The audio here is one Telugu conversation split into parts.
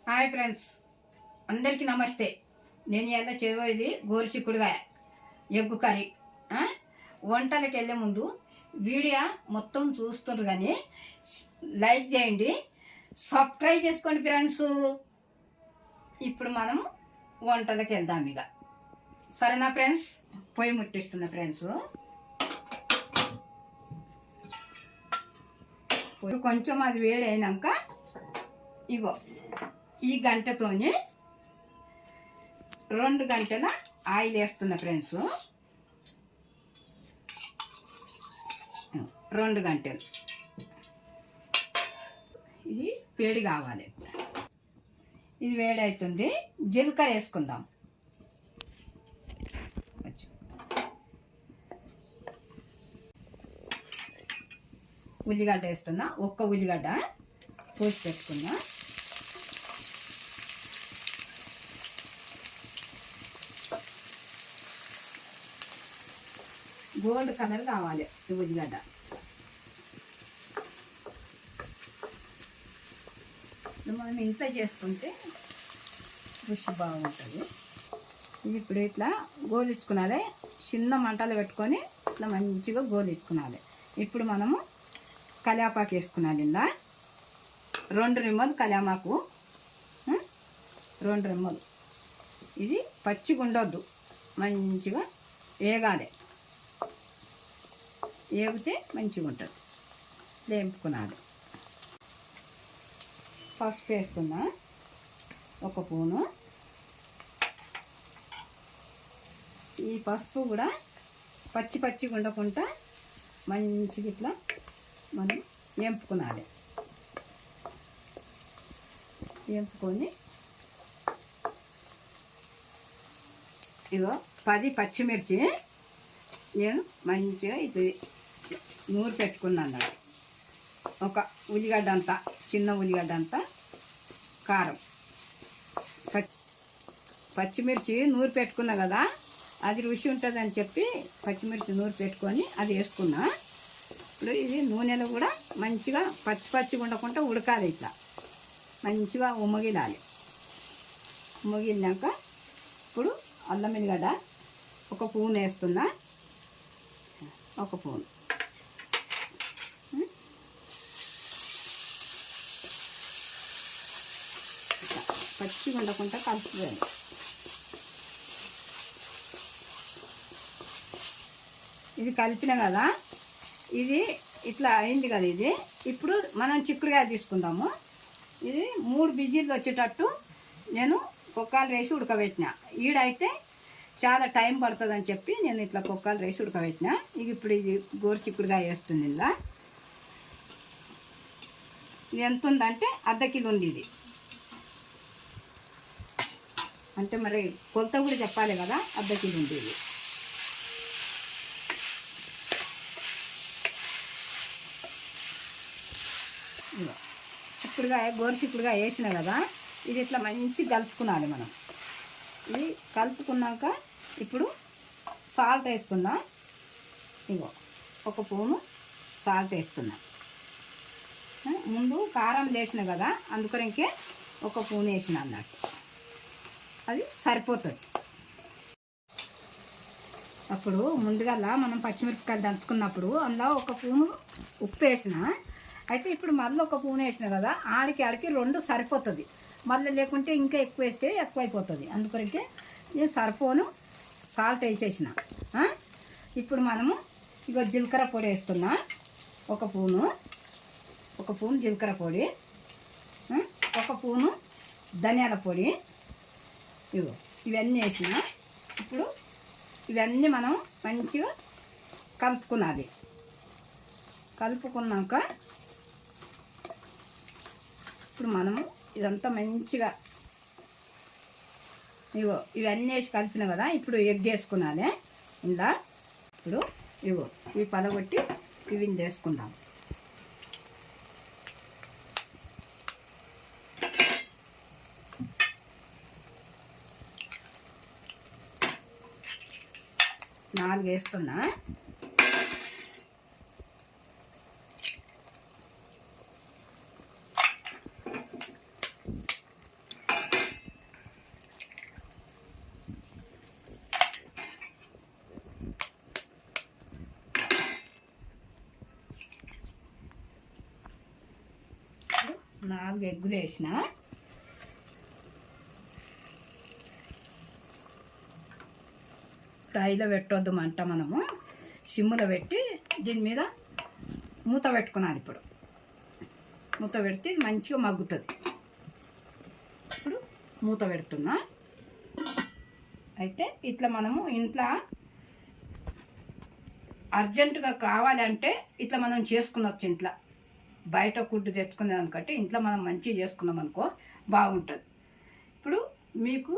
హాయ్ ఫ్రెండ్స్, అందరికీ నమస్తే. నేను ఎలా చేయబోయేది గోరుచిక్కుడుగా ఎగ్ కర్రీ. వంటలకు వెళ్ళే ముందు వీడియో మొత్తం చూస్తుండ్రు కానీ లైక్ చేయండి, సబ్స్క్రైబ్ చేసుకోండి ఫ్రెండ్స్. ఇప్పుడు మనం వంటలకు వెళ్దాం ఇక. సరేనా ఫ్రెండ్స్? పొయ్యి ముట్టిస్తున్నా ఫ్రెండ్స్. కొంచెం అది వేడి అయినాక ఇగో ఈ గంటతోని 2 గంటల ఆయిల్ వేస్తున్నా ఫ్రెండ్స్. 2 గంటలు ఇది వేడి కావాలి. ఇది వేడి అవుతుంది. జీలకర్ర వేసుకుందాం. ఉల్లిగడ్డ వేస్తున్నా. ఒక్క ఉల్లిగడ్డ కోసి పెట్టుకున్నా. గోల్డ్ కలర్ కావాలి ఈ ఉల్లిగడ్డ. మనం ఇంత చేసుకుంటే రుచి బాగుంటుంది. ఇది ఇప్పుడు ఇట్లా గోలించుకున్నది. చిన్న మంటలు పెట్టుకొని ఇట్లా మంచిగా గోలించుకున్నది. ఇప్పుడు మనము కల్యాపాకు వేసుకున్నది. ఇలా 2 రెమ్మలు కల్యామాకు, 2 రెమ్మలు. ఇది పచ్చిగా ఉండొద్దు, మంచిగా వేగాలి. వేగితే మంచిగా ఉంటుంది. వేపుకున్నది. పసుపు వేస్తున్నా 1 స్పూను. ఈ పసుపు కూడా పచ్చిగా ఉండకుండా మంచిగా ఇట్లా మనం వేపుకున్నది. వేపుకొని ఇగో 10 పచ్చిమిర్చి నేను మంచిగా ఇది నూరు పెట్టుకున్నాను. 1 ఉల్లిగడ్డ అంతా, చిన్న ఉల్లిగడ్డ అంతా కారం. పచ్చిమిర్చి నూరు పెట్టుకున్నా కదా, అది రుచి ఉంటుందని చెప్పి పచ్చిమిర్చి నూరు పెట్టుకొని అది వేసుకున్నా. ఇప్పుడు ఇది నూనెలో కూడా మంచిగా పచ్చిగా ఉండకుండా ఉడకాలి. ఇట్లా మంచిగా ఉమ్మగిలాలి. ఉమ్మగిలినాక ఇప్పుడు అల్లం ఎల్లిగడ్డ 1 స్పూన్ వేస్తున్నా. 1 స్పూన్ పచ్చిగా ఉండకుండా కలుపుకోవాలి. ఇది కలిపిన కదా, ఇది ఇట్లా అయింది కదా. ఇది ఇప్పుడు మనం చిక్కుడుకాయ తీసుకుందాము. ఇది 3 విజిల్లు వచ్చేటట్టు నేను కుక్కర్లో వేసి ఉడకబెట్టిన. ఈడైతే చాలా టైం పడుతుందని చెప్పి నేను ఇట్లా కుక్కర్లో వేసి ఉడకబెట్టిన. ఇప్పుడు ఇది గోరుచిక్కుడుకాయ వేస్తుంది. ఇలా ఇది ఎంత ఉందంటే 1/2 కిలో ఉంది. ఇది అంటే మరి కొలత కూడా చెప్పాలి కదా. 1/2 కిలో ఉంది ఇది. గోరుచిక్కుడుకాయ వేసిన కదా, ఇది ఇట్లా మంచి కలుపుకున్నాలి మనం. ఇది కలుపుకున్నాక ఇప్పుడు సాల్ట్ వేస్తున్నా. ఇగో 1 స్పూను సాల్ట్ వేస్తున్నా. ముందు కారం వేసిన కదా, అందుకొరకే 1 స్పూన్ వేసిన అన్నట్టు. అది సరిపోతుంది. అప్పుడు ముందుగా మనం పచ్చిమిరపకాయలు దంచుకున్నప్పుడు అందులో 1 స్పూను ఉప్పు వేసిన. అయితే ఇప్పుడు మళ్ళీ 1 స్పూన్ వేసిన కదా, ఆడికి 2 సరిపోతుంది. మళ్ళీ లేకుంటే ఇంకా ఎక్కువ వేస్తే ఎక్కువైపోతుంది. అందుకొరకే నేను సరిపోను సాల్ట్ వేసేసిన. ఇప్పుడు మనము ఇక జీలకర్ర పొడి వేస్తున్నా. 1 స్పూను, 1 స్పూన్ జీలకర్ర పొడి, 1 స్పూను ధనియాల పొడి. ఇగో ఇవన్నీ వేసిన. ఇప్పుడు ఇవన్నీ మనం మంచిగా కలుపుకున్నది. కలుపుకున్నాక ఇప్పుడు మనము ఇదంతా మంచిగా ఇగో ఇవన్నీ వేసి కలిపిన కదా. ఇప్పుడు ఎగ్ వేసుకున్నది ఇందా. ఇప్పుడు ఇగో ఇవి పలగొట్టి ఇవి వేసుకుందాం. నాలుగు వేస్తున్నా. 4 ఎగ్గులు వేసిన. హైలో పెట్టొద్దు మంట, మనము సిమ్ములో పెట్టి దీని మీద మూత పెట్టుకున్నాను. ఇప్పుడు మూత పెడితే మంచిగా మగ్గుతుంది. ఇప్పుడు మూత పెడుతున్నా. అయితే ఇట్లా మనము ఇంట్లో అర్జెంటుగా కావాలంటే ఇట్లా మనం చేసుకునొచ్చు. ఇంట్లో బయట ఫుడ్ తెచ్చుకునే దానికంటే ఇంట్లో మనం మంచిగా చేసుకున్నాం అనుకో బాగుంటుంది. ఇప్పుడు మీకు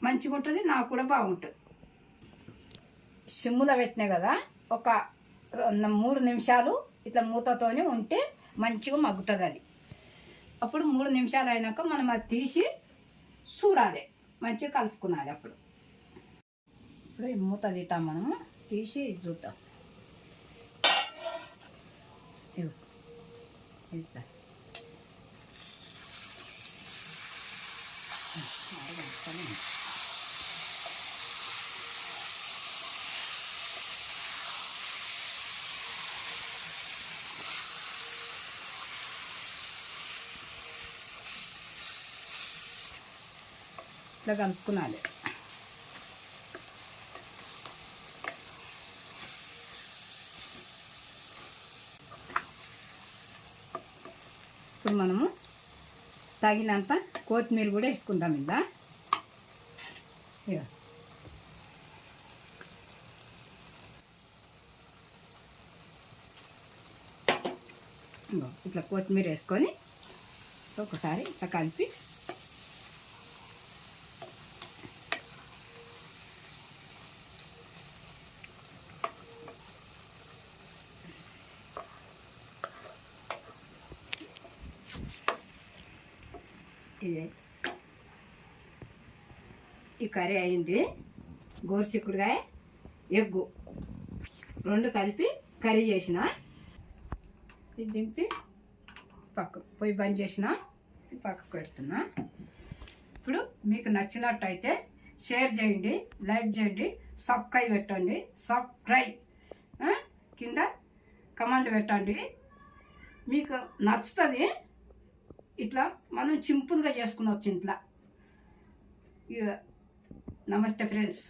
మంచిగా ఉంటుంది, నాకు కూడా బాగుంటుంది. సిమ్ములో పెట్టినా కదా, ఒక 3 నిమిషాలు ఇట్లా మూతతోనే ఉంటే మంచిగా మగ్గుతుంది అది. అప్పుడు 3 నిమిషాలు అయినాక మనం అది తీసి చూడాలి, మంచిగా కలుపుకున్నది. అప్పుడు ఈ మూత తీద్దాం, మనము తీసి చూద్దాం. ఇట్లా ఇట్లా కలుపుకున్నాలి. ఇప్పుడు మనము తగినంత కొత్తిమీర కూడా వేసుకుంటాం. ఇలా ఇట్లా కొత్తిమీర వేసుకొని ఒకసారి ఇట్లా కలిపి ఈ కర్రీ అయింది. గోరుచిక్కుడుకాయ ఎగ్గు 2 కలిపి కర్రీ చేసిన. ఇది దింపి పొయ్యి బంద్ చేసిన, పక్కకు పెడుతున్నా. ఇప్పుడు మీకు నచ్చినట్టయితే షేర్ చేయండి, లైక్ చేయండి, సబ్స్క్రైబ్ పెట్టండి. కింద కమెంట్ పెట్టండి. మీకు నచ్చుతుంది. ఇట్లా మనం సింపుల్గా చేసుకునవచ్చు ఇంట్లో. నమస్తే ఫ్రెండ్స్.